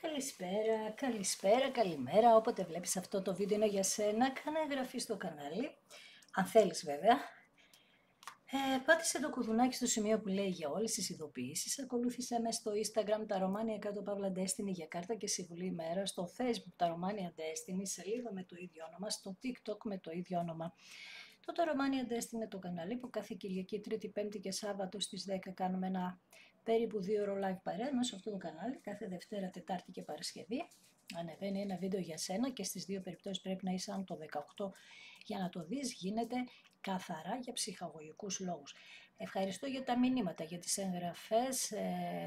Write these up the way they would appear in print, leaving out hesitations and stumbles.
Καλησπέρα, καλησπέρα, καλημέρα. Όποτε βλέπεις αυτό το βίντεο είναι για σένα. Κάνε εγγραφή στο κανάλι, αν θέλεις βέβαια. Πάτησε το κουδουνάκι στο σημείο που λέει για όλες τις ειδοποιήσεις. Ακολούθησέ με στο Instagram τα Romania κάτω Παύλα Destiny για κάρτα και συμβουλή ημέρα. Στο Facebook τα Romania Destiny, σελίδα με το ίδιο όνομα. Στο TikTok με το ίδιο όνομα. Το Romania Destiny είναι το κανάλι που κάθε Κυριακή, Τρίτη, Πέμπτη και Σάββατο στις 10 κάνουμε ένα περίπου 2 ώρο live παρέα σε αυτό το κανάλι. Κάθε Δευτέρα, Τετάρτη και Παρασκευή ανεβαίνει ένα βίντεο για σένα και στις δύο περιπτώσεις πρέπει να είσαι άνω το 18 για να το δεις. Γίνεται καθαρά για ψυχαγωγικούς λόγους. Ευχαριστώ για τα μηνύματα, για τις εγγραφές,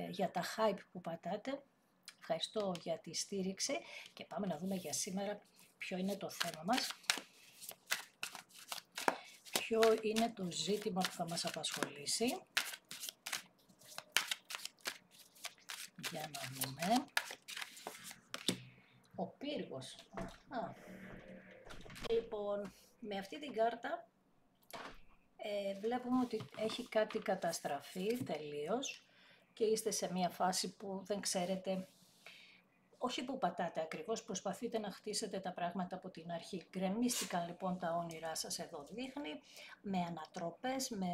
για τα hype που πατάτε. Ευχαριστώ για τη στήριξη και πάμε να δούμε για σήμερα ποιο είναι το θέμα μας. Ποιο είναι το ζήτημα που θα μας απασχολήσει. Για να δούμε. Ο πύργος. Λοιπόν, με αυτή την κάρτα βλέπουμε ότι έχει κάτι καταστραφεί τελείως και είστε σε μια φάση που δεν ξέρετε, όχι που πατάτε ακριβώς, προσπαθείτε να χτίσετε τα πράγματα από την αρχή. Γκρεμίστηκαν λοιπόν τα όνειρά σας, εδώ δείχνει, με ανατροπές, με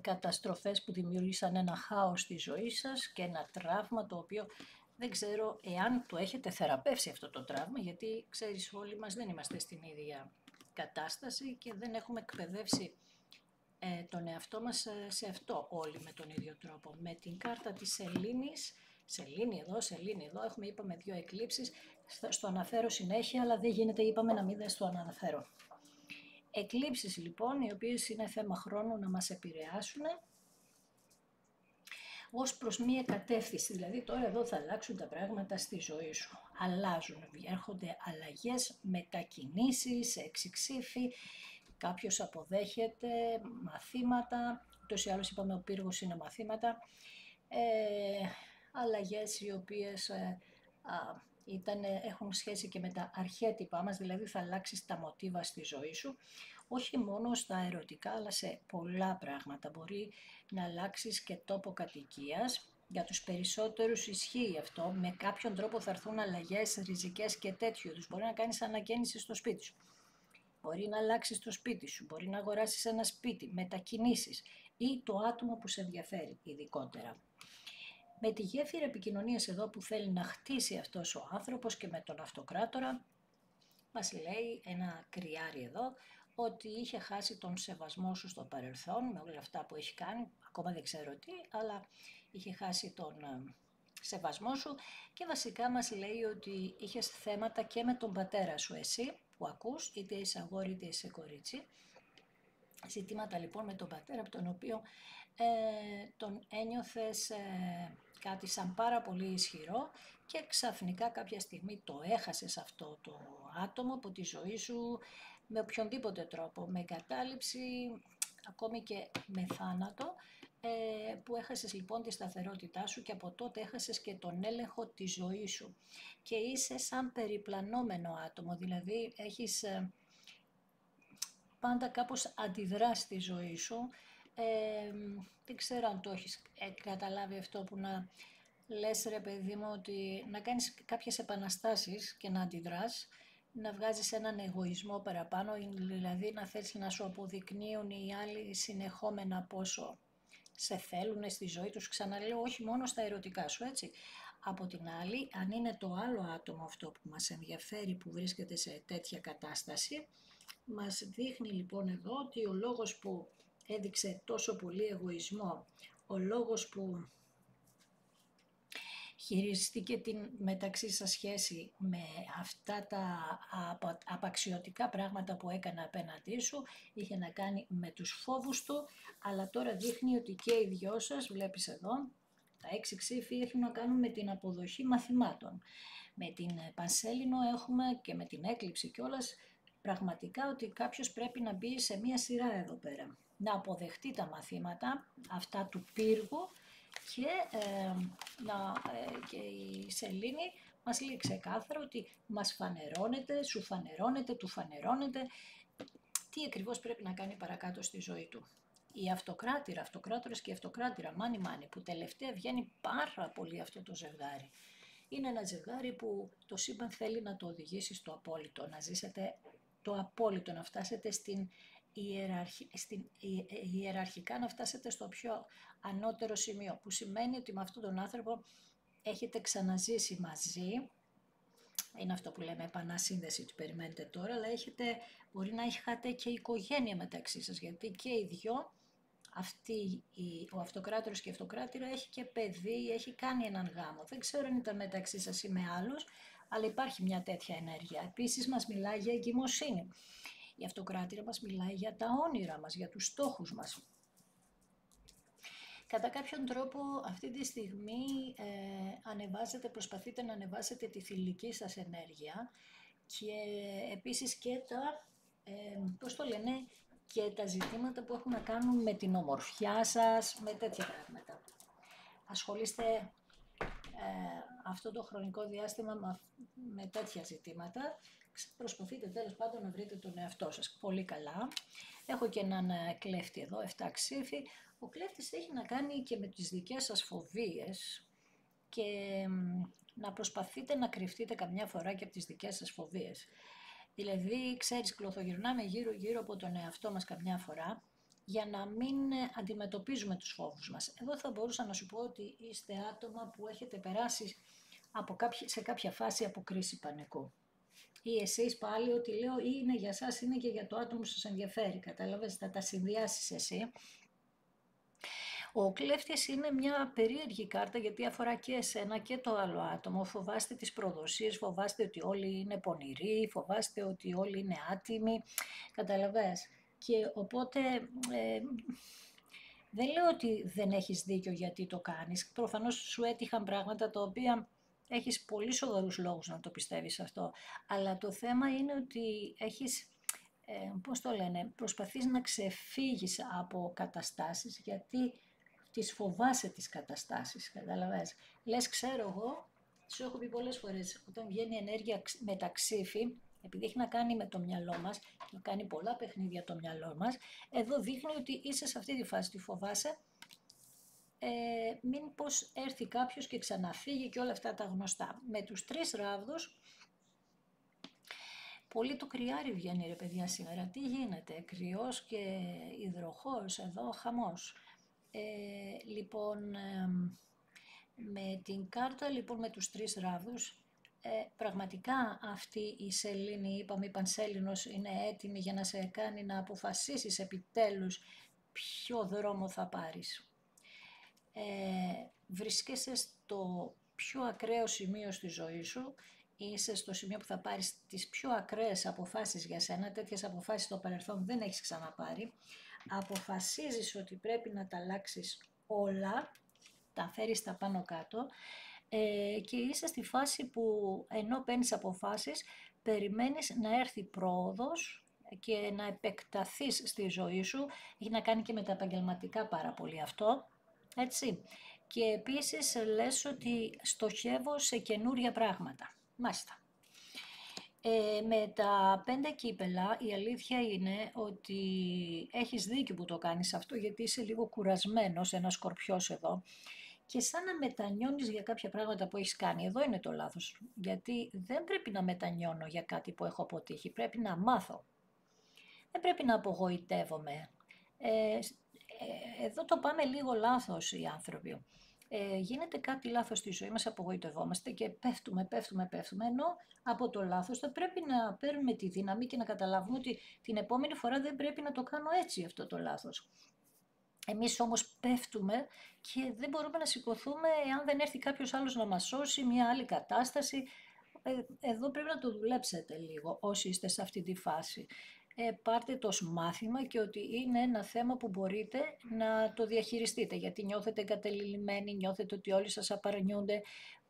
καταστροφές που δημιούργησαν ένα χάος στη ζωή σας και ένα τραύμα το οποίο δεν ξέρω εάν το έχετε θεραπεύσει αυτό το τραύμα, γιατί ξέρεις όλοι μας δεν είμαστε στην ίδια κατάσταση και δεν έχουμε εκπαιδεύσει τον εαυτό μας σε αυτό όλοι με τον ίδιο τρόπο. Με την κάρτα της Σελήνης, Σελήνη εδώ, έχουμε είπαμε 2 εκλήψεις, στο αναφέρω συνέχεια αλλά δεν γίνεται είπαμε να μην δεν στο αναφέρω. Εκλήψεις λοιπόν οι οποίες είναι θέμα χρόνου να μας επηρεάσουν ως προς μία κατεύθυνση, δηλαδή τώρα εδώ θα αλλάξουν τα πράγματα στη ζωή σου. Αλλάζουν, έρχονται αλλαγές, μετακινήσεις, εξυξήφοι, κάποιος αποδέχεται μαθήματα, ούτως ή άλλως είπαμε ο πύργος είναι μαθήματα, αλλαγές οι οποίες έχουν σχέση και με τα αρχέτυπά μας, δηλαδή θα αλλάξεις τα μοτίβα στη ζωή σου, όχι μόνο στα ερωτικά αλλά σε πολλά πράγματα. Μπορεί να αλλάξεις και τόπο κατοικίας, για τους περισσότερους ισχύει αυτό, με κάποιον τρόπο θα έρθουν αλλαγές ριζικές και τέτοιου είδους. Μπορεί να κάνεις ανακαίνιση στο σπίτι σου, μπορεί να αλλάξεις το σπίτι σου, μπορεί να αγοράσεις ένα σπίτι, μετακινήσεις ή το άτομο που σε ενδιαφέρει ειδικότερα. Με τη γέφυρα επικοινωνίας εδώ που θέλει να χτίσει αυτός ο άνθρωπος και με τον αυτοκράτορα, μας λέει ένα κρυάρι εδώ, ότι είχε χάσει τον σεβασμό σου στο παρελθόν, με όλα αυτά που έχει κάνει, ακόμα δεν ξέρω τι, αλλά είχε χάσει τον σεβασμό σου και βασικά μας λέει ότι είχες θέματα και με τον πατέρα σου εσύ, που ακούς, είτε είσαι αγόρι είτε είσαι κορίτσι. Ζητήματα λοιπόν με τον πατέρα, από τον οποίο τον ένιωθες κάτι σαν πάρα πολύ ισχυρό και ξαφνικά κάποια στιγμή το έχασες αυτό το άτομο από τη ζωή σου με οποιονδήποτε τρόπο, με κατάληψη, ακόμη και με θάνατο, που έχασες λοιπόν τη σταθερότητά σου και από τότε έχασες και τον έλεγχο της ζωής σου και είσαι σαν περιπλανόμενο άτομο, δηλαδή έχεις πάντα κάπως αντιδράς στη ζωή σου. Δεν ξέρω αν το έχεις καταλάβει αυτό που να λες ρε παιδί μου, ότι να κάνεις κάποιες επαναστάσεις και να αντιδράς, να βγάζεις έναν εγωισμό παραπάνω, δηλαδή να θέλεις να σου αποδεικνύουν οι άλλοι συνεχόμενα πόσο σε θέλουν στη ζωή τους, ξαναλέω όχι μόνο στα ερωτικά σου, έτσι. Από την άλλη, αν είναι το άλλο άτομο αυτό που μας ενδιαφέρει που βρίσκεται σε τέτοια κατάσταση, μας δείχνει λοιπόν εδώ ότι ο λόγος που έδειξε τόσο πολύ εγωισμό, ο λόγος που χειριστήκε την μεταξύ σας σχέση με αυτά τα απαξιωτικά πράγματα που έκανε απέναντί σου, είχε να κάνει με τους φόβους του, αλλά τώρα δείχνει ότι και οι δυο σας, βλέπεις εδώ, τα 6 ξύφη έχουν να κάνουν με την αποδοχή μαθημάτων. Με την Πανσέλινο έχουμε και με την έκλειψη κιόλας, πραγματικά ότι κάποιος πρέπει να μπει σε μία σειρά εδώ πέρα. Να αποδεχτεί τα μαθήματα, αυτά του πύργου και η Σελήνη μας λέει ξεκάθαρα ότι μας φανερώνεται, σου φανερώνεται, του φανερώνεται τι ακριβώς πρέπει να κάνει παρακάτω στη ζωή του. Η αυτοκράτορας και η αυτοκράτηρα, μάνι, που τελευταία βγαίνει πάρα πολύ αυτό το ζευγάρι. Είναι ένα ζευγάρι που το σύμπαν θέλει να το οδηγήσει στο απόλυτο, να ζήσετε το απόλυτο, να φτάσετε ιεραρχικά να φτάσετε στο πιο ανώτερο σημείο, που σημαίνει ότι με αυτόν τον άνθρωπο έχετε ξαναζήσει μαζί. Είναι αυτό που λέμε επανασύνδεση, του περιμένετε τώρα, αλλά μπορεί να είχατε και οικογένεια μεταξύ σας, γιατί και οι δυο, ο αυτοκράτορας και η αυτοκράτηρα, έχει και παιδί, έχει κάνει έναν γάμο. Δεν ξέρω αν ήταν μεταξύ σας ή με άλλους, αλλά υπάρχει μια τέτοια ενέργεια. Επίσης μας μιλάει για εγκυμοσύνη. Η αυτοκράτηρα μας μιλάει για τα όνειρα μας, για τους στόχους μας. Κατά κάποιον τρόπο αυτή τη στιγμή προσπαθείτε να ανεβάσετε τη θηλυκή σας ενέργεια και επίσης και και τα ζητήματα που έχουν να κάνουν με την ομορφιά σας, με τέτοια πράγματα. Ασχολείστε αυτό το χρονικό διάστημα με τέτοια ζητήματα. Προσπαθείτε τέλος πάντων να βρείτε τον εαυτό σας. Πολύ καλά. Έχω και έναν κλέφτη εδώ, 7 ξύφη. Ο κλέφτης έχει να κάνει και με τις δικές σας φοβίες και να προσπαθείτε να κρυφτείτε καμιά φορά και από τις δικές σας φοβίες. Δηλαδή, ξέρεις, κλωθογυρνάμε γύρω-γύρω από τον εαυτό μας καμιά φορά για να μην αντιμετωπίζουμε τους φόβους μας. Εδώ θα μπορούσα να σου πω ότι είστε άτομα που έχετε περάσει σε κάποια φάση από κρίση πανικού. Ή εσείς πάλι, ότι λέω, ή είναι για σας, είναι και για το άτομο που σας ενδιαφέρει. Κατάλαβες, θα τα συνδυάσεις εσύ. Ο κλέφτης είναι μια περίεργη κάρτα, γιατί αφορά και εσένα και το άλλο άτομο. Φοβάστε τις προδοσίες, φοβάστε ότι όλοι είναι πονηροί, φοβάστε ότι όλοι είναι άτιμοι. Καταλαβες. Και οπότε δεν λέω ότι δεν έχεις δίκιο γιατί το κάνεις. Προφανώς σου έτυχαν πράγματα τα οποία έχεις πολύ σοβαρούς λόγους να το πιστεύεις αυτό. Αλλά το θέμα είναι ότι έχεις, προσπαθείς να ξεφύγεις από καταστάσεις, γιατί τις φοβάσαι τις καταστάσεις, καταλαβαίνεις. Λες, ξέρω εγώ, σου έχω πει πολλές φορές, όταν βγαίνει ενέργεια με τα ξύφη, επειδή έχει να κάνει με το μυαλό μας, και κάνει πολλά παιχνίδια το μυαλό μας, εδώ δείχνει ότι είσαι σε αυτή τη φάση, τη φοβάσαι, μην πως έρθει κάποιος και ξαναφύγει και όλα αυτά τα γνωστά. Με τους 3 ράβδους, πολύ το κρυάρι βγαίνει ρε παιδιά σήμερα. Τι γίνεται, κρυός και υδροχός, εδώ χαμός. Με την κάρτα λοιπόν με τους 3 ράβδους, πραγματικά αυτή η σελήνη, είπαμε η Πανσέλινος, είναι έτοιμη για να σε κάνει να αποφασίσεις επιτέλους ποιο δρόμο θα πάρεις. Βρίσκεσαι στο πιο ακραίο σημείο στη ζωή σου, είσαι στο σημείο που θα πάρεις τις πιο ακραίες αποφάσεις για σένα, τέτοιες αποφάσεις στο παρελθόν δεν έχεις ξαναπάρει. Αποφασίζεις ότι πρέπει να τα αλλάξεις όλα, τα φέρεις τα πάνω κάτω και είσαι στη φάση που ενώ παίρνεις αποφάσεις, περιμένεις να έρθει πρόοδος και να επεκταθείς στη ζωή σου. Έχει να κάνει και με τα επαγγελματικά πάρα πολύ αυτό, έτσι. Και επίσης λες ότι στοχεύω σε καινούρια πράγματα. Μάλιστα. Με τα 5 κύπελα η αλήθεια είναι ότι έχεις δίκιο που το κάνεις αυτό, γιατί είσαι λίγο κουρασμένος, ένας σκορπιός εδώ, και σαν να μετανιώνεις για κάποια πράγματα που έχεις κάνει. Εδώ είναι το λάθος, γιατί δεν πρέπει να μετανιώνω για κάτι που έχω αποτύχει, πρέπει να μάθω. Δεν πρέπει να απογοητεύομαι. Εδώ το πάμε λίγο λάθος οι άνθρωποι. Γίνεται κάτι λάθος στη ζωή μας, απογοητευόμαστε και πέφτουμε, ενώ από το λάθος θα πρέπει να παίρνουμε τη δύναμη και να καταλάβουμε ότι την επόμενη φορά δεν πρέπει να το κάνω έτσι αυτό το λάθος. Εμείς όμως πέφτουμε και δεν μπορούμε να σηκωθούμε εάν δεν έρθει κάποιος άλλος να μας σώσει, μια άλλη κατάσταση. Εδώ πρέπει να το δουλέψετε λίγο όσοι είστε σε αυτή τη φάση. Πάρτε το ως μάθημα και ότι είναι ένα θέμα που μπορείτε να το διαχειριστείτε, γιατί νιώθετε εγκαταλειμμένοι, νιώθετε ότι όλοι σας απαρνιούνται.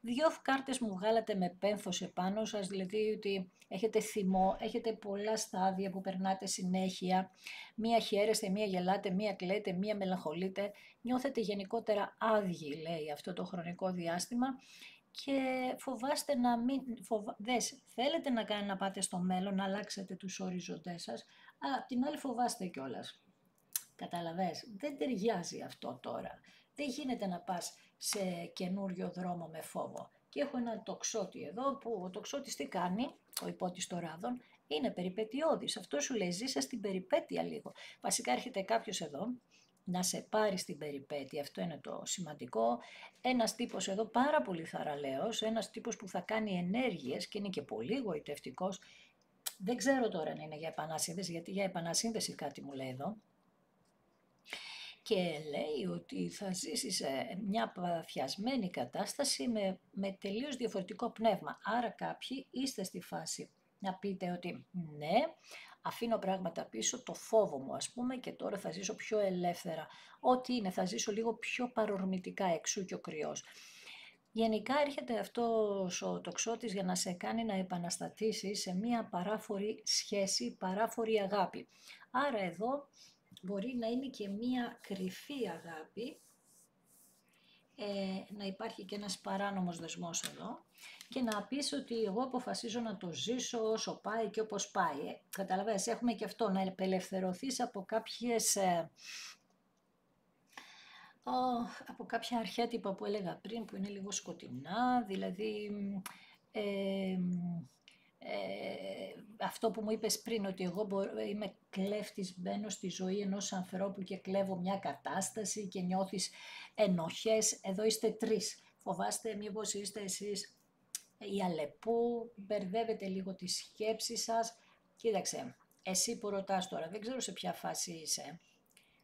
2 κάρτες μου βγάλατε με πένθος επάνω σας, δηλαδή ότι έχετε θυμό, έχετε πολλά στάδια που περνάτε συνέχεια. Μία χαίρεστε, μία γελάτε, μία κλαίτε, μία μελαγχολείτε. Νιώθετε γενικότερα άδειοι, λέει, αυτό το χρονικό διάστημα. Και φοβάστε να μην... Θέλετε να πάτε στο μέλλον, να αλλάξετε τους οριζοντές σας, αλλά απ' την άλλη φοβάστε κιόλας. Καταλαβες, δεν ταιριάζει αυτό τώρα. Δεν γίνεται να πας σε καινούριο δρόμο με φόβο. Και έχω έναν τοξότη εδώ που ο τοξότης τι κάνει, ο υπότης των ράδων, είναι περιπετειώδης. Αυτό σου λέει ζήσε στην περιπέτεια λίγο. Βασικά έρχεται κάποιος εδώ να σε πάρει στην περιπέτεια, αυτό είναι το σημαντικό. Ένας τύπος εδώ πάρα πολύ θαραλέος, ένας τύπος που θα κάνει ενέργειες και είναι και πολύ γοητευτικός. Δεν ξέρω τώρα αν είναι για επανασύνδεση, γιατί για επανασύνδεση κάτι μου λέει εδώ. Και λέει ότι θα ζήσει σε μια παθιασμένη κατάσταση με τελείως διαφορετικό πνεύμα. Άρα κάποιοι είστε στη φάση να πείτε ότι ναι, αφήνω πράγματα πίσω, το φόβο μου ας πούμε και τώρα θα ζήσω πιο ελεύθερα. Ό,τι είναι, θα ζήσω λίγο πιο παρορμητικά, εξού και ο κρυός. Γενικά έρχεται αυτός ο τοξότης για να σε κάνει να επαναστατήσεις σε μια παράφορη σχέση, παράφορη αγάπη. Άρα εδώ μπορεί να είναι και μία κρυφή αγάπη, να υπάρχει και ένας παράνομος δεσμός εδώ και να πεις ότι εγώ αποφασίζω να το ζήσω όσο πάει και όπως πάει. Καταλαβαίνεις, έχουμε και αυτό, να απελευθερωθείς από από κάποια αρχέτυπα που έλεγα πριν που είναι λίγο σκοτεινά, δηλαδή αυτό που μου είπες πριν, ότι εγώ είμαι κλέφτης, μπαίνω στη ζωή ενός ανθρώπου και κλέβω μια κατάσταση και νιώθεις ενοχές. Εδώ είστε τρεις. Φοβάστε μήπως είστε εσείς η Αλεπού, μπερδεύετε λίγο τη σκέψη σας. Κοίταξε, εσύ που ρωτάς τώρα, δεν ξέρω σε ποια φάση είσαι,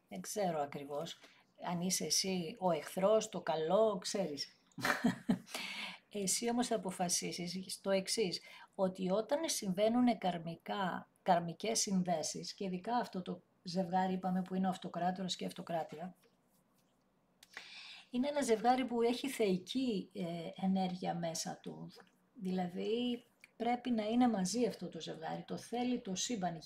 δεν ξέρω ακριβώς. Αν είσαι εσύ ο εχθρός, το καλό, ξέρεις. Εσύ όμως θα αποφασίσεις το εξής, ότι όταν συμβαίνουν καρμικές συνδέσεις, και ειδικά αυτό το ζευγάρι είπαμε που είναι ο αυτοκράτορας και η αυτοκράτηρα, είναι ένα ζευγάρι που έχει θεϊκή ενέργεια μέσα του, δηλαδή πρέπει να είναι μαζί αυτό το ζευγάρι, το θέλει το σύμπαν.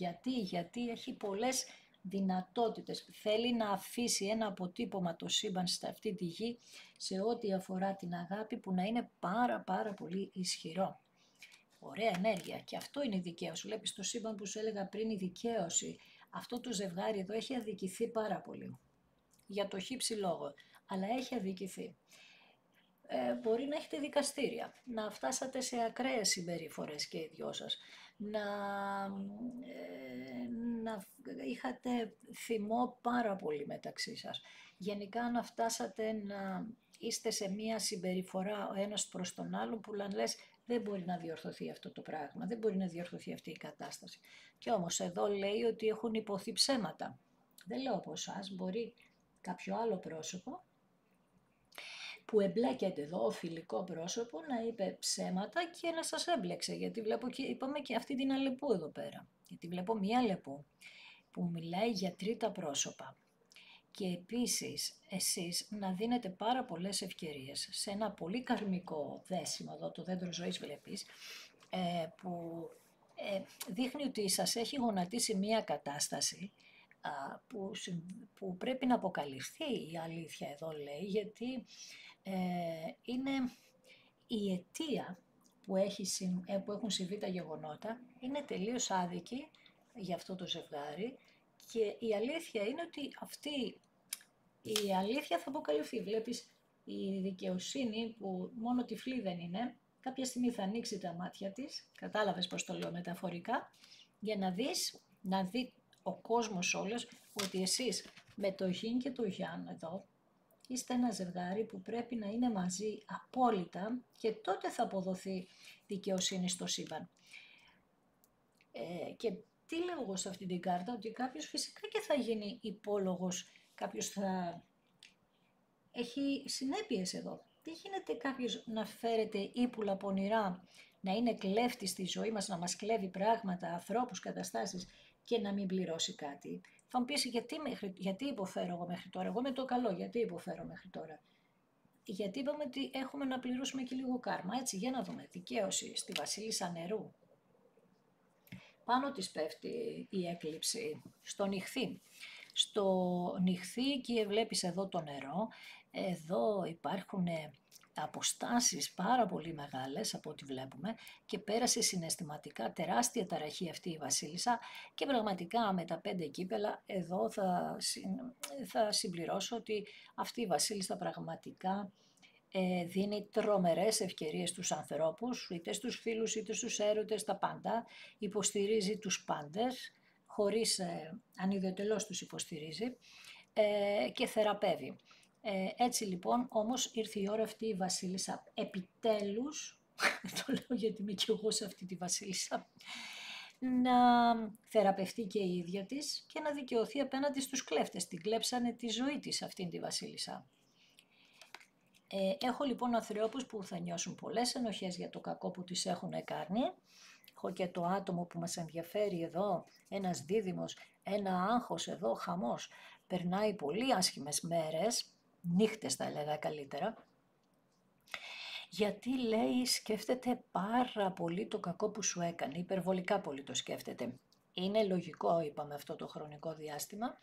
Γιατί έχει πολλές δυνατότητες, θέλει να αφήσει ένα αποτύπωμα το σύμπαν σε αυτή τη γη σε ό,τι αφορά την αγάπη που να είναι πάρα πολύ ισχυρό. Ωραία ενέργεια και αυτό είναι η δικαίωση. Βλέπεις το σύμπαν που σου έλεγα πριν, η δικαίωση. Αυτό το ζευγάρι εδώ έχει αδικηθεί πάρα πολύ. Για το χύψη λόγο, αλλά έχει αδικηθεί. Μπορεί να έχετε δικαστήρια, να φτάσατε σε ακραίες συμπεριφορές και οι δυο σας, να είχατε θυμό πάρα πολύ μεταξύ σας. Γενικά να φτάσατε να είστε σε μία συμπεριφορά ο ένας προς τον άλλον που λες δεν μπορεί να διορθωθεί αυτό το πράγμα, δεν μπορεί να διορθωθεί αυτή η κατάσταση. Και όμως εδώ λέει ότι έχουν υποθεί ψέματα. Δεν λέω από εσάς, μπορεί κάποιο άλλο πρόσωπο που εμπλέκεται εδώ, φιλικό πρόσωπο, να είπε ψέματα και να σας έμπλεξε. Γιατί βλέπω και είπαμε και αυτή την Αλεπού εδώ πέρα. Γιατί βλέπω μία Αλεπού που μιλάει για τρίτα πρόσωπα. Και επίσης εσείς να δίνετε πάρα πολλές ευκαιρίες σε ένα πολύ καρμικό δέσιμο, εδώ το δέντρο ζωής βλέπεις, που δείχνει ότι σας έχει γονατίσει μία κατάσταση που πρέπει να αποκαλυφθεί η αλήθεια εδώ λέει, γιατί είναι η αιτία που έχουν συμβεί τα γεγονότα, είναι τελείως άδικη για αυτό το ζευγάρι και η αλήθεια είναι ότι αυτή η αλήθεια θα αποκαλυφθεί. Βλέπεις η δικαιοσύνη που μόνο τυφλή δεν είναι, κάποια στιγμή θα ανοίξει τα μάτια της, κατάλαβες πώς το λέω μεταφορικά, για να δει ο κόσμος όλος ότι εσείς με το Γιν και το Γιάν εδώ είστε ένα ζευγάρι που πρέπει να είναι μαζί απόλυτα και τότε θα αποδοθεί δικαιοσύνη στο σύμπαν. Και τι λέω εγώ σε αυτή την κάρτα, ότι κάποιος φυσικά και θα γίνει υπόλογος, κάποιος θα έχει συνέπειες εδώ. Τι γίνεται κάποιος να φέρεται ύπουλα πονηρά, να είναι κλέφτης στη ζωή μας, να μας κλέβει πράγματα, ανθρώπους, καταστάσεις και να μην πληρώσει κάτι. Θα μου πεις γιατί υποφέρω εγώ μέχρι τώρα, εγώ με το καλό, γιατί υποφέρω μέχρι τώρα. Γιατί είπαμε ότι έχουμε να πληρώσουμε και λίγο κάρμα, έτσι, για να δούμε, δικαίωση στη βασίλισσα νερού. Πάνω της πέφτει η έκλειψη, στο νυχθή. Στο νυχθή και βλέπεις εδώ το νερό, εδώ υπάρχουν αποστάσεις πάρα πολύ μεγάλες από ό,τι βλέπουμε και πέρασε συναισθηματικά τεράστια ταραχή αυτή η βασίλισσα και πραγματικά με τα 5 κύπελα εδώ θα συμπληρώσω ότι αυτή η βασίλισσα πραγματικά δίνει τρομερές ευκαιρίες στους ανθρώπους, είτε στους φίλους είτε στους έρωτες, τα πάντα, υποστηρίζει τους πάντες, χωρίς ανιδιοτελώς τους υποστηρίζει και θεραπεύει. Έτσι λοιπόν όμως ήρθε η ώρα αυτή η βασίλισσα επιτέλους, το λέω γιατί είμαι και εγώ σε αυτή τη βασίλισσα, να θεραπευτεί και η ίδια της και να δικαιωθεί απέναντι στους κλέφτες. Την κλέψανε τη ζωή της αυτήν τη βασίλισσα. Έχω λοιπόν ανθρώπους που θα νιώσουν πολλές ενοχές για το κακό που τις έχουν κάνει. Έχω και το άτομο που μας ενδιαφέρει εδώ, ένας δίδυμος, ένα άγχος εδώ, χαμός. Περνάει πολύ άσχημες μέρες, νύχτες θα έλεγα καλύτερα, γιατί λέει σκέφτεται πάρα πολύ το κακό που σου έκανε, υπερβολικά πολύ το σκέφτεται. Είναι λογικό είπαμε αυτό το χρονικό διάστημα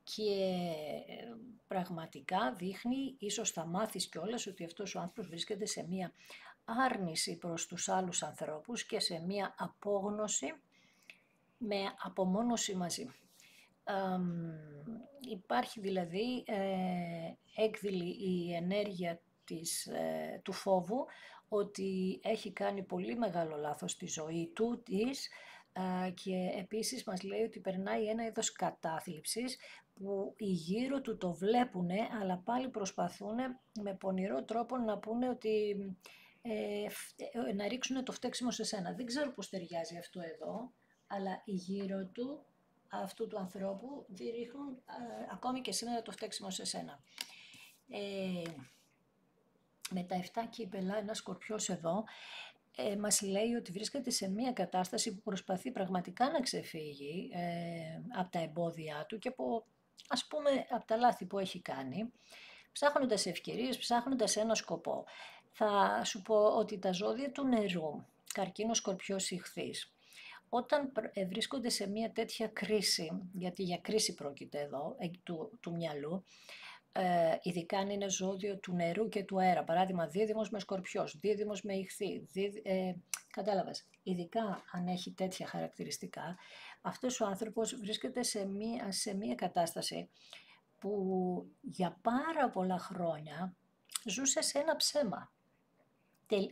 και πραγματικά δείχνει, ίσως θα μάθεις κιόλας ότι αυτός ο άνθρωπος βρίσκεται σε μία άρνηση προς τους άλλους ανθρώπους και σε μία απόγνωση με απομόνωση μαζί. Υπάρχει δηλαδή έκδηλη η ενέργεια του φόβου ότι έχει κάνει πολύ μεγάλο λάθος στη ζωή του και επίσης μας λέει ότι περνάει ένα είδος κατάθλιψης που οι γύρω του το βλέπουνε αλλά πάλι προσπαθούν με πονηρό τρόπο να πούνε ότι να ρίξουν το φταίξιμο σε σένα. Δεν ξέρω πώς ταιριάζει αυτό εδώ, αλλά οι γύρω του αυτού του ανθρώπου ρίχνουν ακόμη και σήμερα το φταίξιμο σε σένα. Με τα 7 κύπελα, ένας σκορπιός εδώ μας λέει ότι βρίσκεται σε μια κατάσταση που προσπαθεί πραγματικά να ξεφύγει από τα εμπόδια του και ας πούμε από τα λάθη που έχει κάνει, ψάχνοντας ευκαιρίες, ψάχνοντας ένα σκοπό. Θα σου πω ότι τα ζώδια του νερού, καρκίνος, σκορπιός, ιχθύς, όταν βρίσκονται σε μια τέτοια κρίση, γιατί για κρίση πρόκειται εδώ, του μυαλού, ειδικά αν είναι ζώδιο του νερού και του αέρα, παράδειγμα δίδυμος με σκορπιός, δίδυμος με ιχθύ, κατάλαβες, ειδικά αν έχει τέτοια χαρακτηριστικά, αυτός ο άνθρωπος βρίσκεται σε μια κατάσταση που για πάρα πολλά χρόνια ζούσε σε ένα ψέμα.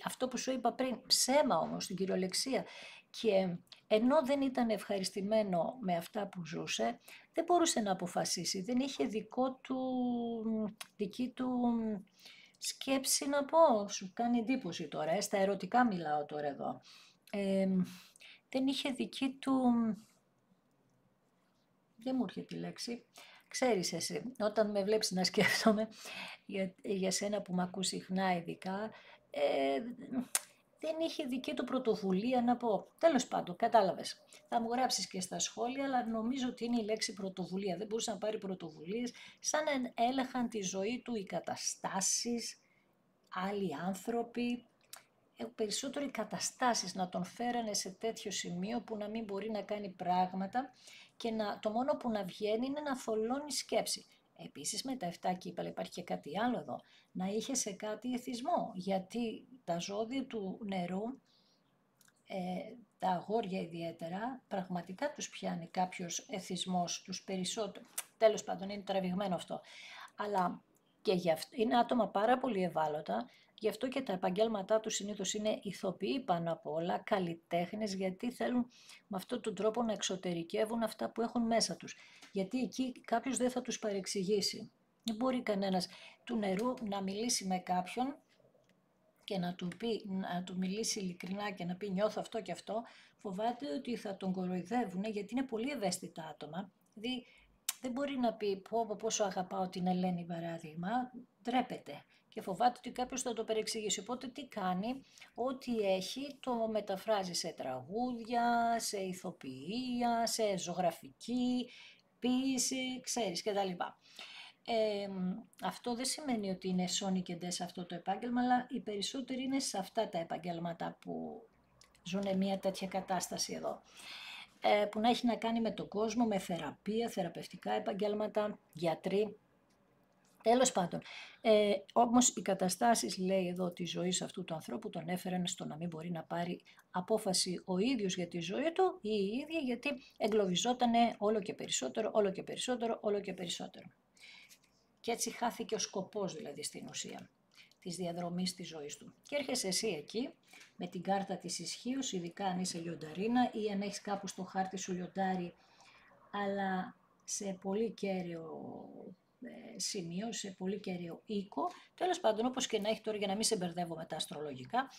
Αυτό που σου είπα πριν, ψέμα όμως στην κυριολεξία, και ενώ δεν ήταν ευχαριστημένο με αυτά που ζούσε, δεν μπορούσε να αποφασίσει, δεν είχε δική του σκέψη να πω, σου κάνει εντύπωση τώρα, στα ερωτικά μιλάω τώρα εδώ, δεν είχε δική του, δεν μου έρχεται η λέξη, ξέρεις εσύ, όταν με βλέπεις να σκέφτομαι για σένα που μ' ακούς συχνά ειδικά, δεν είχε δική του πρωτοβουλία να πω. Τέλος πάντων, κατάλαβες. Θα μου γράψεις και στα σχόλια, αλλά νομίζω ότι είναι η λέξη πρωτοβουλία. Δεν μπορούσε να πάρει πρωτοβουλίες, σαν να έλεγχαν τη ζωή του οι καταστάσεις, άλλοι άνθρωποι, περισσότερο οι καταστάσεις να τον φέρανε σε τέτοιο σημείο που να μην μπορεί να κάνει πράγματα και το μόνο που να βγαίνει είναι να θολώνει σκέψη. Επίσης με τα 7 κύπελα υπάρχει και κάτι άλλο εδώ, να είχε σε κάτι εθισμό, γιατί τα ζώδια του νερού, τα αγόρια ιδιαίτερα, πραγματικά τους πιάνει κάποιος εθισμός, τους περισσότερους, τέλος πάντων είναι τραβηγμένο αυτό, αλλά και είναι άτομα πάρα πολύ ευάλωτα, γι' αυτό και τα επαγγέλματά τους συνήθως είναι ηθοποιοί πάνω απ' όλα, καλλιτέχνες, γιατί θέλουν με αυτόν τον τρόπο να εξωτερικεύουν αυτά που έχουν μέσα τους. Γιατί εκεί κάποιος δεν θα τους παρεξηγήσει. Δεν μπορεί κανένας του νερού να μιλήσει με κάποιον και να του μιλήσει ειλικρινά και να πει νιώθω αυτό και αυτό, φοβάται ότι θα τον κοροϊδεύουν γιατί είναι πολύ ευαίσθητα άτομα. Δηλαδή δεν μπορεί να πει πόσο αγαπάω την Ελένη παράδειγμα, ντρέπεται και φοβάται ότι κάποιος θα το παρεξηγήσει. Οπότε τι κάνει, ό,τι έχει το μεταφράζει σε τραγούδια, σε ηθοποιία, σε ζωγραφική ποίηση, ξέρεις κτλ. Αυτό δεν σημαίνει ότι είναι σόνι και ντε σε αυτό το επάγγελμα, αλλά οι περισσότεροι είναι σε αυτά τα επαγγέλματα που ζουν μια τέτοια κατάσταση εδώ. Που να έχει να κάνει με τον κόσμο, με θεραπεία, θεραπευτικά επαγγέλματα, γιατροί. Τέλος πάντων, όμως οι καταστάσεις, λέει εδώ, της ζωής αυτού του ανθρώπου τον έφεραν στο να μην μπορεί να πάρει απόφαση ο ίδιος για τη ζωή του ή η ίδια, γιατί εγκλωβιζότανε όλο και περισσότερο, όλο και περισσότερο, όλο και περισσότερο. Και έτσι χάθηκε ο σκοπός, δηλαδή, στην ουσία της διαδρομής της ζωής του. Και έρχεσαι εσύ εκεί με την κάρτα της ισχύως, ειδικά αν είσαι λιονταρίνα ή αν έχεις κάπου στο χάρτη σου λιοντάρι, αλλά σε πολύ κέριο σημείο, σε πολύ κέριο οίκο. Τέλος πάντων, όπως και να έχει τώρα, για να μην σε μπερδεύω με τα αστρολογικά,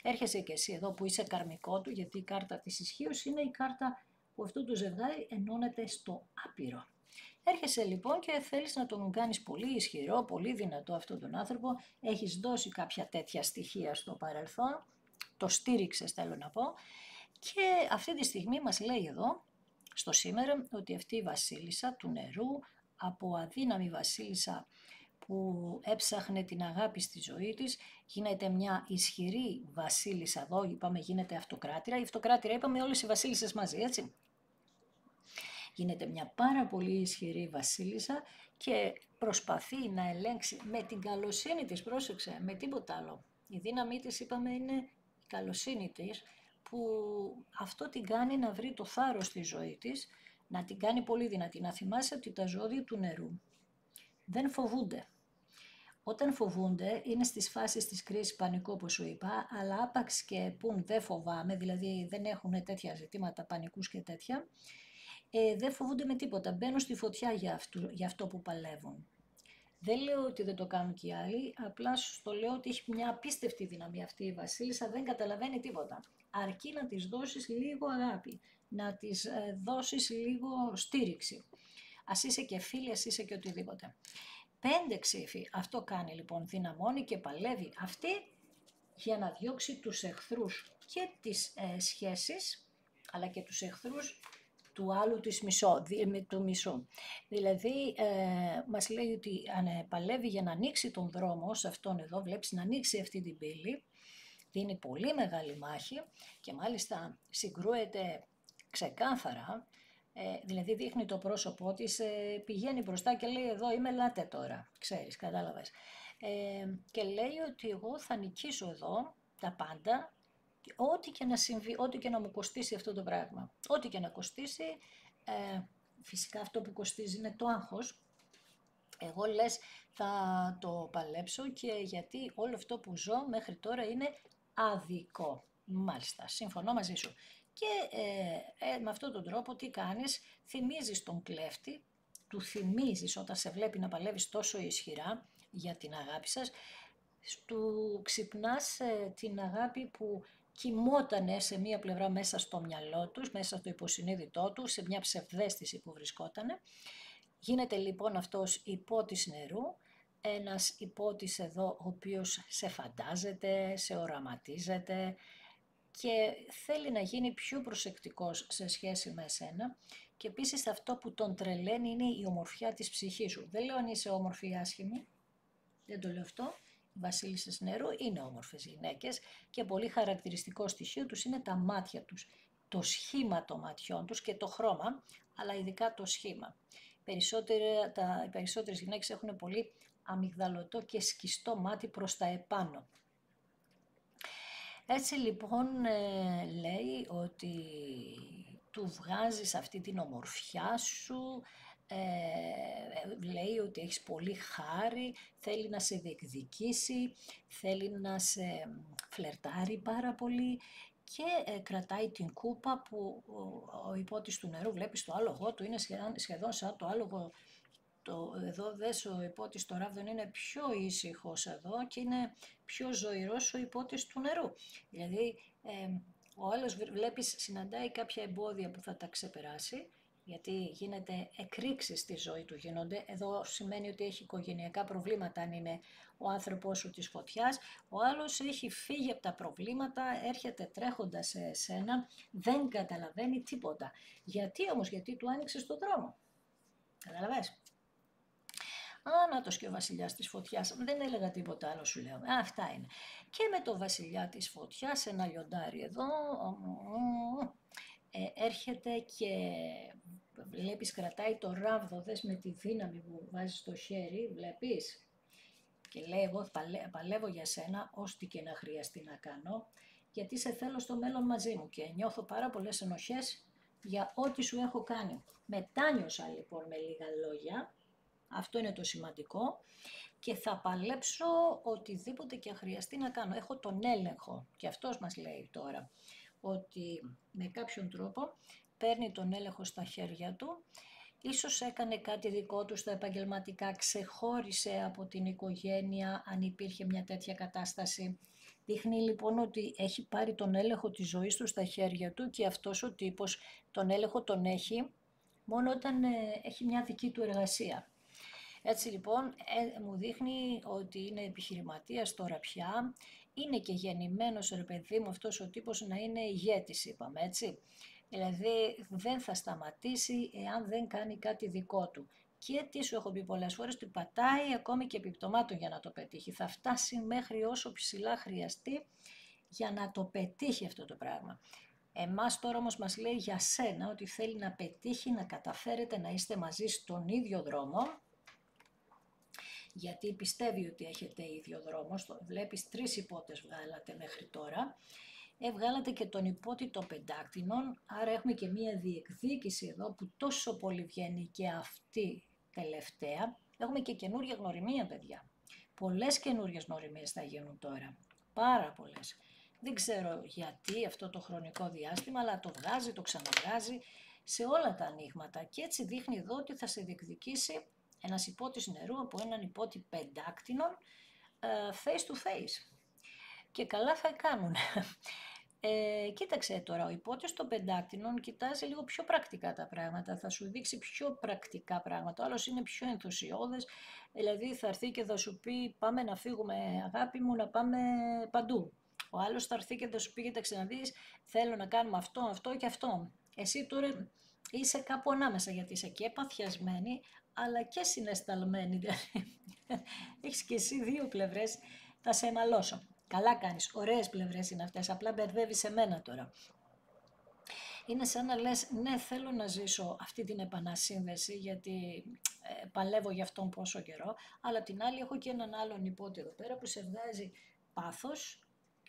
έρχεσαι και εσύ εδώ που είσαι καρμικό του, γιατί η κάρτα της ισχύως είναι η κάρτα που αυτό το ζευγάρι ενώνεται στο άπειρο. Έρχεσαι λοιπόν και θέλεις να τον κάνεις πολύ ισχυρό, πολύ δυνατό αυτόν τον άνθρωπο, έχεις δώσει κάποια τέτοια στοιχεία στο παρελθόν, το στήριξες, θέλω να πω, και αυτή τη στιγμή μας λέει εδώ, στο σήμερα, ότι αυτή η βασίλισσα του νερού, από αδύναμη βασίλισσα που έψαχνε την αγάπη στη ζωή της, γίνεται μια ισχυρή βασίλισσα εδώ, είπαμε γίνεται αυτοκράτηρα, η αυτοκράτηρα είπαμε όλες οι βασίλισσες μαζί, έτσι. Γίνεται μια πάρα πολύ ισχυρή βασίλισσα και προσπαθεί να ελέγξει με την καλοσύνη της, πρόσεξε, με τίποτα άλλο. Η δύναμή της, είπαμε, είναι η καλοσύνη της, που αυτό την κάνει να βρει το θάρρος στη ζωή της, να την κάνει πολύ δυνατή. Να θυμάσαι ότι τα ζώδια του νερού δεν φοβούνται. Όταν φοβούνται είναι στις φάσεις της κρίσης πανικού, όπως σου είπα, αλλά άπαξ και πουν δεν φοβάμαι, δηλαδή δεν έχουν τέτοια ζητήματα πανικούς και τέτοια, δεν φοβούνται με τίποτα, μπαίνουν στη φωτιά για αυτό που παλεύουν. Δεν λέω ότι δεν το κάνουν και οι άλλοι, απλά σου το λέω ότι έχει μια απίστευτη δύναμη αυτή η βασίλισσα, δεν καταλαβαίνει τίποτα. Αρκεί να της δώσεις λίγο αγάπη, να της δώσεις λίγο στήριξη. Ας είσαι και φίλη, ας είσαι και οτιδήποτε. 5 ψήφοι, αυτό κάνει λοιπόν, δυναμώνει και παλεύει αυτή για να διώξει τους εχθρούς και τις σχέσεις, αλλά και τους εχθρούς του άλλου του μισού. Δηλαδή, μας λέει ότι παλεύει για να ανοίξει τον δρόμο σε αυτόν εδώ, βλέπεις, να ανοίξει αυτή την πύλη, δίνει πολύ μεγάλη μάχη και μάλιστα συγκρούεται ξεκάθαρα, δηλαδή δείχνει το πρόσωπό της, πηγαίνει μπροστά και λέει εδώ είμαι, ελάτε τώρα, ξέρεις, κατάλαβες. Και λέει ότι εγώ θα νικήσω εδώ τα πάντα, ό,τι και να συμβεί, ό,τι και να μου κοστίσει αυτό το πράγμα. Ό,τι και να κοστίσει, φυσικά αυτό που κοστίζει είναι το άγχος. Εγώ λες θα το παλέψω και γιατί όλο αυτό που ζω μέχρι τώρα είναι αδικό. Μάλιστα, συμφωνώ μαζί σου. Και με αυτόν τον τρόπο τι κάνεις, θυμίζεις τον κλέφτη, του θυμίζεις όταν σε βλέπει να παλεύεις τόσο ισχυρά για την αγάπη σας, του ξυπνάς την αγάπη που κοιμότανε σε μία πλευρά μέσα στο μυαλό τους, μέσα στο υποσυνείδητό του, σε μια ψευδαίσθηση που βρισκότανε. Γίνεται λοιπόν αυτός υπότης νερού, ένας υπότης εδώ ο οποίος σε φαντάζεται, σε οραματίζεται και θέλει να γίνει πιο προσεκτικός σε σχέση με εσένα και επίσης αυτό που τον τρελαίνει είναι η ομορφιά της ψυχής σου. Δεν λέω αν είσαι όμορφη ή άσχημη, δεν το λέω αυτό. Οι βασίλισσες νερού είναι όμορφες γυναίκες και πολύ χαρακτηριστικό στοιχείο τους είναι τα μάτια τους, το σχήμα των ματιών τους και το χρώμα, αλλά ειδικά το σχήμα. Οι περισσότερες γυναίκες έχουν πολύ αμυγδαλωτό και σκιστό μάτι προς τα επάνω. Έτσι λοιπόν λέει ότι του βγάζεις αυτή την ομορφιά σου, λέει ότι έχεις πολύ χάρη, θέλει να σε διεκδικήσει, θέλει να σε φλερτάρει πάρα πολύ και κρατάει την κούπα που ο υπότης του νερού, βλέπεις το άλογο του είναι σχεδόν σαν το άλογο. Εδώ δες ο υπότης το ράβδον είναι πιο ήσυχος εδώ και είναι πιο ζωηρός ο υπότης του νερού. Δηλαδή ο άλλος βλέπεις συναντάει κάποια εμπόδια που θα τα ξεπεράσει, γιατί γίνεται εκρήξεις στη ζωή του γίνονται. Εδώ σημαίνει ότι έχει οικογενειακά προβλήματα αν είναι ο άνθρωπός σου της φωτιάς. Ο άλλος έχει φύγει από τα προβλήματα, έρχεται τρέχοντας σε εσένα, δεν καταλαβαίνει τίποτα. Γιατί όμως, γιατί του άνοιξες τον δρόμο. Καταλαβες. Άνατος και ο βασιλιάς της φωτιάς, δεν έλεγα τίποτα άλλο σου λέω, αυτά είναι. Και με το βασιλιά της φωτιάς, ένα λιοντάρι εδώ, έρχεται και βλέπεις κρατάει το ράβδο, δες με τη δύναμη που βάζει στο χέρι, βλέπεις. Και λέει εγώ παλεύω για σένα, ό,τι και να χρειαστεί να κάνω, γιατί σε θέλω στο μέλλον μαζί μου και νιώθω πάρα πολλές ενοχές για ό,τι σου έχω κάνει. Μετάνιωσα λοιπόν με λίγα λόγια, αυτό είναι το σημαντικό, και θα παλέψω οτιδήποτε και χρειαστεί να κάνω. Έχω τον έλεγχο και αυτός μας λέει τώρα ότι με κάποιον τρόπο παίρνει τον έλεγχο στα χέρια του. Ίσως έκανε κάτι δικό του στα επαγγελματικά, ξεχώρισε από την οικογένεια αν υπήρχε μια τέτοια κατάσταση. Δείχνει λοιπόν ότι έχει πάρει τον έλεγχο της ζωής του στα χέρια του και αυτός ο τύπος τον έλεγχο τον έχει μόνο όταν έχει μια δική του εργασία. Έτσι λοιπόν μου δείχνει ότι είναι επιχειρηματίας τώρα πια, είναι και γεννημένος ρε παιδί μου αυτός ο τύπος να είναι ηγέτης είπαμε έτσι. Δηλαδή δεν θα σταματήσει εάν δεν κάνει κάτι δικό του. Και τι σου έχω πει πολλές φορές, του πατάει ακόμη και επιπτωμάτων για να το πετύχει. Θα φτάσει μέχρι όσο ψηλά χρειαστεί για να το πετύχει αυτό το πράγμα. Εμάς τώρα όμως μας λέει για σένα ότι θέλει να πετύχει, να καταφέρετε να είστε μαζί στον ίδιο δρόμο, γιατί πιστεύει ότι έχετε ίδιο δρόμο, βλέπεις 3 υπότες βγάλατε μέχρι τώρα, βγάλατε και τον υπότη των πεντάκτηνων, άρα έχουμε και μία διεκδίκηση εδώ που τόσο πολύ βγαίνει και αυτή τελευταία. Έχουμε και καινούργια γνωριμία παιδιά, πολλές καινούργιες γνωριμίες θα γίνουν τώρα, πάρα πολλές. Δεν ξέρω γιατί αυτό το χρονικό διάστημα, αλλά το βγάζει, το ξαναβγάζει σε όλα τα ανοίγματα και έτσι δείχνει εδώ ότι θα σε διεκδικήσει ένας υπότης νερού από έναν υπότη πεντάκτηνων face to face. Και καλά θα κάνουν. Κοίταξε τώρα, ο υπότης των πεντάκτηνων κοιτάζει λίγο πιο πρακτικά τα πράγματα, θα σου δείξει πιο πρακτικά πράγματα, ο άλλος είναι πιο ενθουσιώδες, δηλαδή θα έρθει και θα σου πει πάμε να φύγουμε αγάπη μου, να πάμε παντού. Ο άλλος θα έρθει και θα σου πει κοίταξε να δεις, θέλω να κάνουμε αυτό, αυτό και αυτό. Εσύ τώρα είσαι κάπου ανάμεσα γιατί είσαι και παθιασμένη, αλλά και συναισθαλμένη, δηλαδή έχεις και εσύ 2 πλευρές, θα σε εμαλώσω. Καλά κάνεις, ωραίες πλευρές είναι αυτές, απλά μπερδεύεις εμένα τώρα. Είναι σαν να λες, ναι θέλω να ζήσω αυτή την επανασύνδεση γιατί παλεύω για αυτόν πόσο καιρό, αλλά την άλλη έχω και έναν άλλον υπότη εδώ πέρα που σε βγάζει πάθος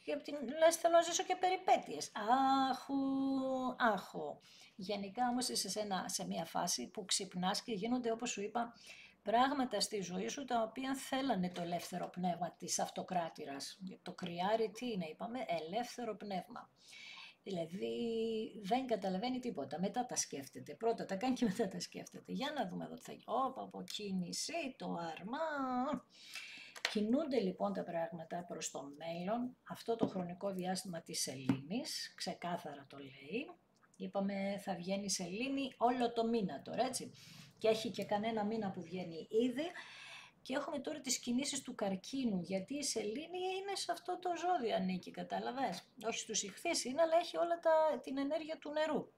και την λες θέλω να ζήσω και περιπέτειες. Άχου. Γενικά όμως είσαι σε μια φάση που ξυπνάς και γίνονται όπως σου είπα πράγματα στη ζωή σου τα οποία θέλανε το ελεύθερο πνεύμα της αυτοκράτηρας. Το κρυάρι τι είναι είπαμε, ελεύθερο πνεύμα. Δηλαδή δεν καταλαβαίνει τίποτα, μετά τα σκέφτεται, πρώτα τα κάνει και μετά τα σκέφτεται. Για να δούμε εδώ τι θα γίνει, από κίνηση, το άρμα. Κινούνται λοιπόν τα πράγματα προς το μέλλον, αυτό το χρονικό διάστημα της σελήνης, ξεκάθαρα το λέει. Είπαμε θα βγαίνει η σελήνη όλο το μήνα τώρα έτσι. Και έχει και κανένα μήνα που βγαίνει ήδη και έχουμε τώρα τις κινήσεις του καρκίνου, γιατί η σελήνη είναι σε αυτό το ζώδιο ανήκει, κατάλαβες. Όχι στους ιχθύς είναι, αλλά έχει όλα την ενέργεια του νερού.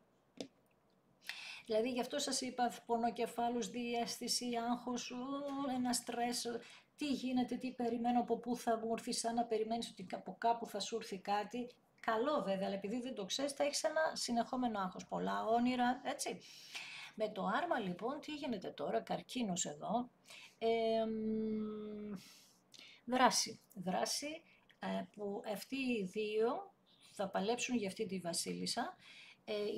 Δηλαδή γι' αυτό σας είπα πονοκεφάλους, διαίσθηση, άγχος, ένα στρες, τι γίνεται, τι περιμένω, από πού θα μου έρθει, σαν να περιμένεις ότι από κάπου θα σου έρθει κάτι. Καλό βέβαια, αλλά επειδή δεν το ξέρεις θα έχεις ένα συνεχόμενο άγχος, πολλά όνειρα, έτσι. Με το άρμα λοιπόν, τι γίνεται τώρα, καρκίνος εδώ, δράση που αυτοί οι 2 θα παλέψουν για αυτή τη βασίλισσα,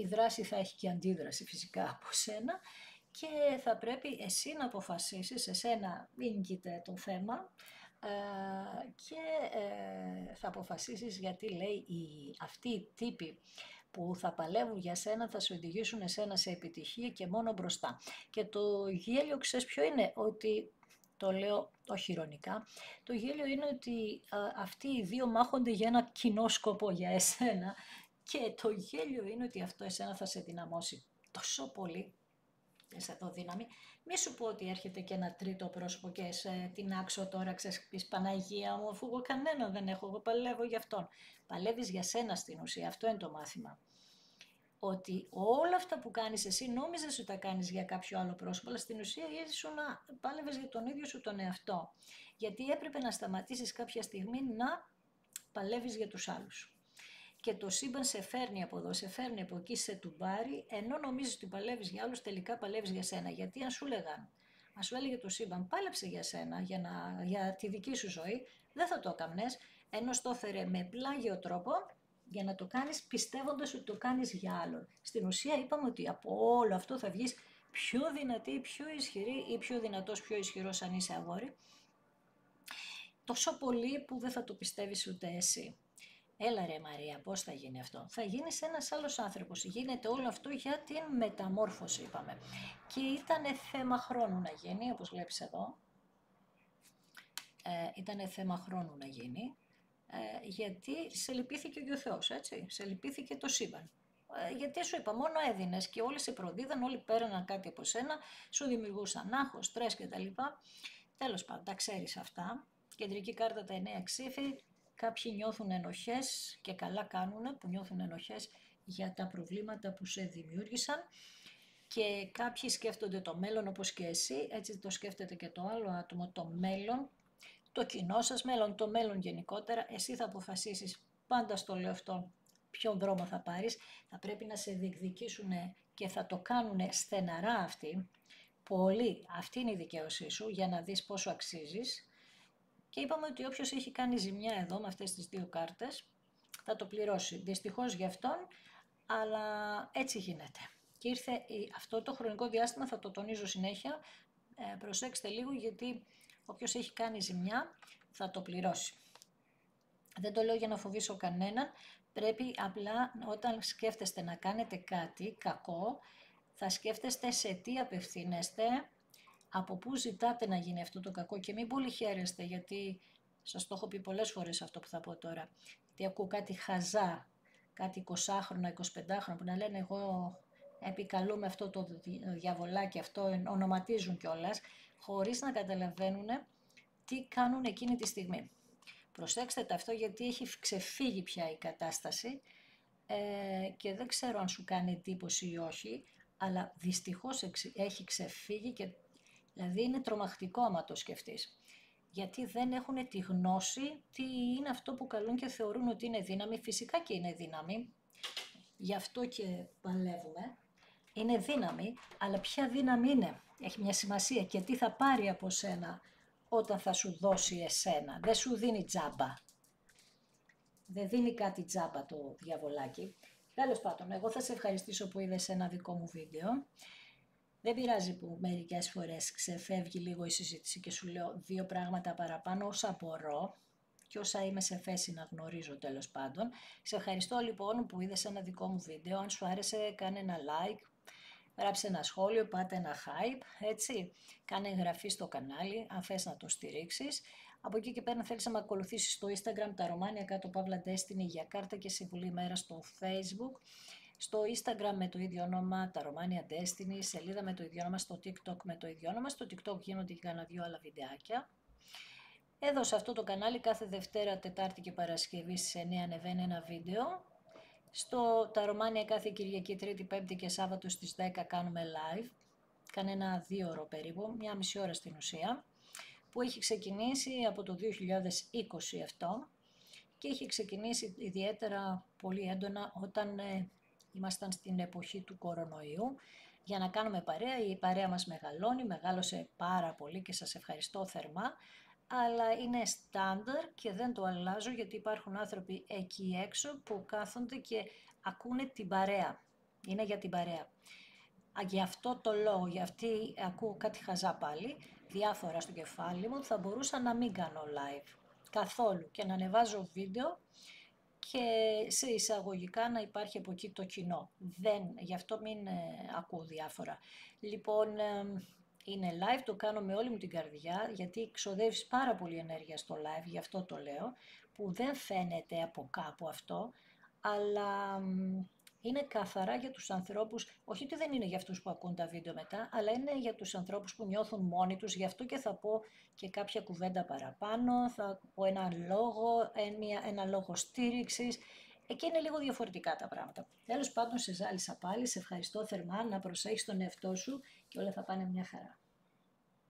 η δράση θα έχει και αντίδραση φυσικά από σένα και θα πρέπει εσύ να αποφασίσεις, εσένα ήγγειται το θέμα και θα αποφασίσεις γιατί λέει αυτοί οι τύποι που θα παλεύουν για σένα θα σου οδηγήσουν εσένα σε επιτυχία και μόνο μπροστά. Και το γέλιο ξέρεις ποιο είναι, ότι το λέω όχι ειρωνικά, το γέλιο είναι ότι αυτοί οι 2 μάχονται για ένα κοινό σκοπό για εσένα και το γέλιο είναι ότι αυτό εσένα θα σε δυναμώσει τόσο πολύ, σε το δύναμη. Μη σου πω ότι έρχεται και ένα τρίτο πρόσωπο και σε τεινάξω τώρα, πεις Παναγία μου, αφού εγώ κανένα δεν έχω, εγώ παλεύω για αυτόν. Παλεύεις για σένα στην ουσία, αυτό είναι το μάθημα. Ότι όλα αυτά που κάνεις εσύ νόμιζες ότι τα κάνεις για κάποιο άλλο πρόσωπο, αλλά στην ουσία ήσουν να πάλευες για τον ίδιο σου τον εαυτό. Γιατί έπρεπε να σταματήσεις κάποια στιγμή να παλεύεις για τους άλλους. και το σύμπαν σε φέρνει από εδώ, σε φέρνει από εκεί, σε τουμπάρει, ενώ νομίζεις ότι παλεύεις για άλλους, τελικά παλεύεις για σένα. Γιατί αν σου έλεγε το σύμπαν, πάλεψε για σένα, για τη δική σου ζωή, δεν θα το έκαμνες, ενώ στο έφερε με πλάγιο τρόπο για να το κάνεις πιστεύοντας ότι το κάνεις για άλλον. Στην ουσία είπαμε ότι από όλο αυτό θα βγεις πιο δυνατή, πιο ισχυρή ή πιο δυνατός, πιο ισχυρός αν είσαι αγόρι, τόσο πολύ που δεν θα το πιστεύεις ούτε εσύ. Έλα ρε Μαρία, πώς θα γίνει αυτό? Θα γίνεις ένας άλλος άνθρωπος. Γίνεται όλο αυτό για την μεταμόρφωση, είπαμε. Και ήταν θέμα χρόνου να γίνει, όπως βλέπεις εδώ. Ήταν θέμα χρόνου να γίνει, γιατί σε λυπήθηκε ο Θεός, έτσι. Σε λυπήθηκε το σύμπαν. Γιατί σου είπα, μόνο έδινες και όλοι σε προδίδαν, όλοι πέραναν κάτι από σένα, σου δημιουργούσαν άγχος, στρες κτλ. Τέλος πάντων, τα ξέρεις αυτά. Κεντρική κάρτα τα 9 ξύφη. Κάποιοι νιώθουν ενοχές και καλά κάνουν που νιώθουν ενοχές για τα προβλήματα που σε δημιούργησαν και κάποιοι σκέφτονται το μέλλον όπως και εσύ, έτσι το σκέφτεται και το άλλο άτομο, το μέλλον, το κοινό σας μέλλον, το μέλλον γενικότερα. Εσύ θα αποφασίσεις, πάντα στο λέω αυτό, ποιον δρόμο θα πάρεις, θα πρέπει να σε διεκδικήσουν και θα το κάνουν στεναρά αυτοί, πολύ, αυτή είναι η δικαίωσή σου για να δεις πόσο αξίζεις. Και είπαμε ότι όποιος έχει κάνει ζημιά εδώ με αυτές τις δύο κάρτες θα το πληρώσει. Δυστυχώς για αυτόν, αλλά έτσι γίνεται. Και ήρθε αυτό το χρονικό διάστημα, θα το τονίζω συνέχεια, προσέξτε λίγο γιατί όποιος έχει κάνει ζημιά θα το πληρώσει. Δεν το λέω για να φοβήσω κανέναν, πρέπει απλά όταν σκέφτεστε να κάνετε κάτι κακό, θα σκέφτεστε σε τι απευθύνεστε, από πού ζητάτε να γίνει αυτό το κακό και μην πολύ χαίρεστε, γιατί σας το έχω πει πολλές φορές αυτό που θα πω τώρα, γιατί ακούω κάτι χαζά, κάτι 20χρονα, 25χρονα που να λένε εγώ επικαλούμε αυτό το διαβολάκι, αυτό ονοματίζουν κιόλας, χωρίς να καταλαβαίνουν τι κάνουν εκείνη τη στιγμή. Προσέξτε το αυτό γιατί έχει ξεφύγει πια η κατάσταση και δεν ξέρω αν σου κάνει εντύπωση ή όχι, αλλά δυστυχώς έχει ξεφύγει και δηλαδή είναι τρομακτικό άμα το σκεφτείς. Γιατί δεν έχουν τη γνώση τι είναι αυτό που καλούν και θεωρούν ότι είναι δύναμη. Φυσικά και είναι δύναμη, γι' αυτό και παλεύουμε. Είναι δύναμη, αλλά ποια δύναμη είναι. Έχει μια σημασία και τι θα πάρει από σένα όταν θα σου δώσει εσένα. Δεν σου δίνει τζάμπα. Δεν δίνει κάτι τζάμπα το διαβολάκι. Τέλος πάντων, εγώ θα σε ευχαριστήσω που είδες ένα δικό μου βίντεο. Δεν πειράζει που μερικές φορές ξεφεύγει λίγο η συζήτηση και σου λέω δύο πράγματα παραπάνω όσα μπορώ και όσα είμαι σε θέση να γνωρίζω τέλος πάντων. Σε ευχαριστώ λοιπόν που είδες ένα δικό μου βίντεο. Αν σου άρεσε κάνε ένα like, γράψε ένα σχόλιο, πάτε ένα hype, έτσι. Κάνε εγγραφή στο κανάλι αν θες να το στηρίξεις. Από εκεί και πέρα θέλεις να με ακολουθήσεις στο Instagram, τα Ρωμάνια κάτω Παύλα Destiny για κάρτα και συμβουλή ημέρα στο Facebook. Στο Instagram με το ίδιο όνομα, τα Ρωμάνια Destiny, σελίδα με το ίδιο όνομα, στο TikTok με το ίδιο όνομα. Στο TikTok γίνονται και κάνα δύο άλλα βιντεάκια. Εδώ σε αυτό το κανάλι κάθε Δευτέρα, Τετάρτη και Παρασκευή στις 9 ανεβαίνει ένα βίντεο. Στο τα Ρωμάνια κάθε Κυριακή, Τρίτη, Πέμπτη και Σάββατο στις 10 κάνουμε live. Κανένα 2 ώρο περίπου, μία μισή ώρα στην ουσία, που έχει ξεκινήσει από το 2020 αυτό και έχει ξεκινήσει ιδιαίτερα πολύ έντονα όταν ήμασταν στην εποχή του κορονοϊού για να κάνουμε παρέα. Η παρέα μας μεγαλώνει, μεγάλωσε πάρα πολύ και σας ευχαριστώ θερμά, αλλά είναι στάνταρ και δεν το αλλάζω γιατί υπάρχουν άνθρωποι εκεί έξω που κάθονται και ακούνε την παρέα. Είναι για την παρέα. Γι' αυτό το λόγο, γιατί ακούω κάτι χαζά πάλι, διάφορα στο κεφάλι μου, θα μπορούσα να μην κάνω live καθόλου και να ανεβάζω βίντεο και σε εισαγωγικά να υπάρχει από εκεί το κοινό. Γι' αυτό μην ακούω διάφορα. Λοιπόν, είναι live, το κάνω με όλη μου την καρδιά, γιατί ξοδεύεις πάρα πολύ ενέργεια στο live, γι' αυτό το λέω, που δεν φαίνεται από κάπου αυτό, αλλά είναι καθαρά για τους ανθρώπους, όχι ότι δεν είναι για αυτούς που ακούν τα βίντεο μετά, αλλά είναι για τους ανθρώπους που νιώθουν μόνοι τους, γι' αυτό και θα πω και κάποια κουβέντα παραπάνω, θα πω ένα λόγο στήριξης, εκεί είναι λίγο διαφορετικά τα πράγματα. Τέλος πάντων, σε ζάλισα πάλι, σε ευχαριστώ θερμά, να προσέχεις τον εαυτό σου και όλα θα πάνε μια χαρά.